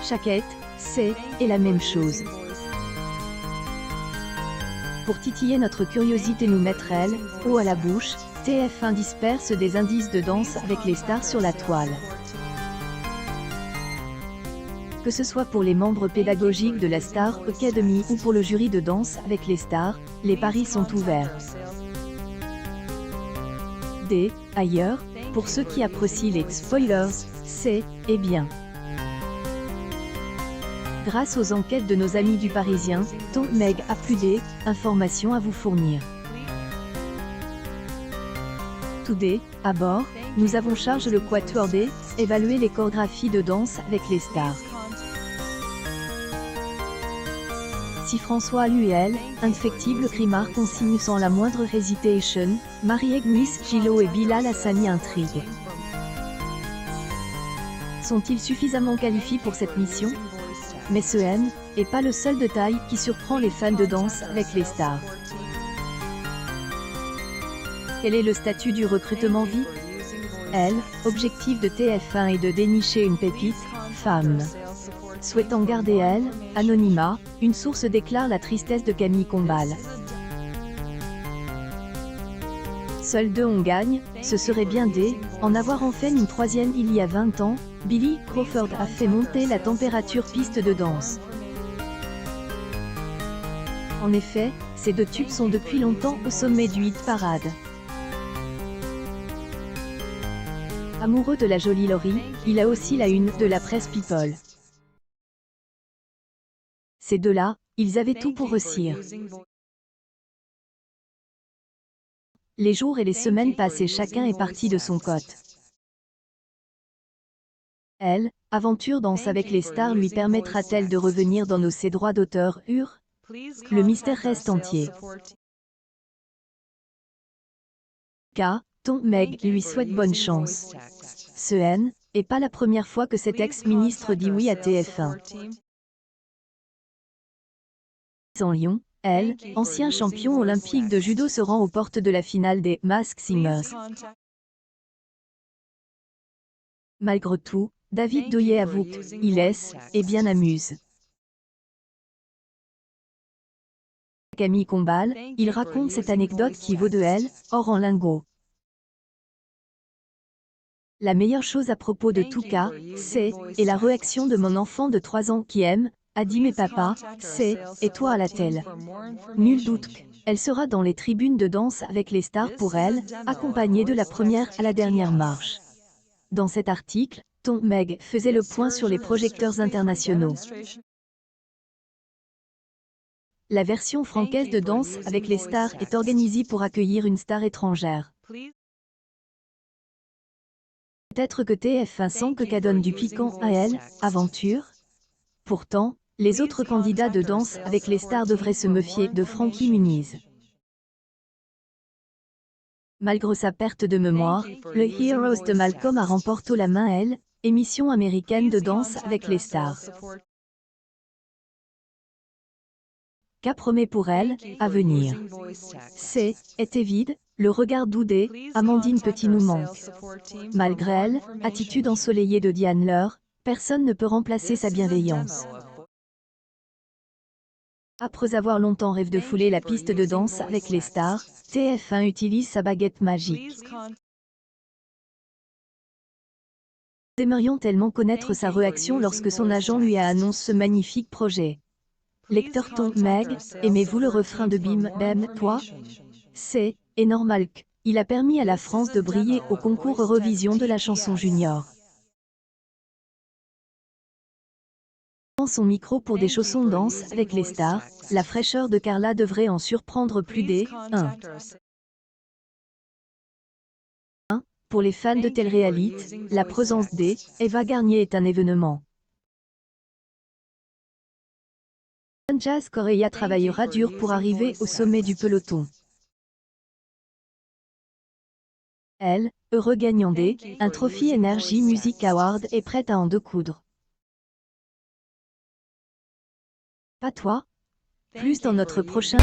Chaquette, c'est la même chose. Pour titiller notre curiosité nous mettre elle, eau à la bouche, TF1 disperse des indices de danse avec les stars sur la toile. Que ce soit pour les membres pédagogiques de la Star Academy ou pour le jury de danse avec les stars, les paris sont ouverts. Ailleurs, pour ceux qui apprécient les spoilers, c'est bien. Grâce aux enquêtes de nos amis du Parisien, Meg a plus d'informations à vous fournir. Today, à bord, nous avons chargé le Quatuor évaluer les chorégraphies de danse avec les stars. Si François Luel, indéfectible Grimard consigne sans la moindre hésitation, Marie-Agnès Gillot et Bilal Hassani intrigue. Sont-ils suffisamment qualifiés pour cette mission? Mais ce N est pas le seul de taille qui surprend les fans de danse avec les stars. Quel est le statut du recrutement vie? Objectif de TF1 est de dénicher une pépite, femme. Souhaitant garder anonymat, une source déclare la tristesse de Camille Combal. Seuls deux on gagne, ce serait bien en avoir enfin une troisième il y a 20 ans, Billy Crawford a fait monter la température piste de danse. En effet, ces deux tubes sont depuis longtemps au sommet du hit parade. Amoureux de la jolie Laurie, il a aussi la une de la presse People. Ces deux-là, ils avaient tout pour réussir. Les jours et les semaines passent et chacun est parti de son côté. Aventure danse avec les stars lui permettra-t-elle de revenir dans ses droits d'auteur? Le mystère reste entier. Meg lui souhaite bonne chance. Ce est pas la première fois que cet ex-ministre dit oui à TF1. En Lyon, ancien champion olympique de judo se rend aux portes de la finale des Masked Singers. Malgré tout, David Douillet avoue qu'il est bien amuse. Camille Combal, il raconte cette anecdote qui vaut de or en lingots. La meilleure chose à propos de tout cas, c'est la réaction de mon enfant de 3 ans qui a dit mais papa, et toi à la telle. Nul doute qu'elle sera dans les tribunes de danse avec les stars pour accompagnée de la première à la dernière marche. Dans cet article, Meg faisait le point sur les projecteurs internationaux. La version francaise de danse avec les stars est organisée pour accueillir une star étrangère. Peut-être que TF1 sent que donne du piquant à aventure. Pourtant, les autres candidats de danse avec les stars devraient se méfier de Frankie Muniz. Malgré sa perte de mémoire, le Heroes de Malcolm a remporté la main émission américaine de danse avec les stars. Qu'a promet pour elle, à venir. Était vide, le regard doudé, Amandine Petit nous manque. Malgré elle, attitude ensoleillée de Diane Laure, personne ne peut remplacer sa bienveillance. Après avoir longtemps rêvé de fouler la piste de danse avec les stars, TF1 utilise sa baguette magique. Nous aimerions tellement connaître sa réaction lorsque son agent lui a annoncé ce magnifique projet. Lecteur Meg, aimez-vous le refrain de Bim Bam Toi? C'est normal qu'il a permis à la France de briller au concours Eurovision de la chanson junior. Dans son micro pour des chaussons danse avec les stars, la fraîcheur de Carla devrait en surprendre plus d'un. Pour les fans de télé-réalité, la présence d'Eva Garnier est un événement. Jazz Correa travaillera dur pour arriver au sommet du peloton. Heureux gagnant un Trophy Energy Music Award est prête à en découdre. Pas toi? Plus dans notre prochain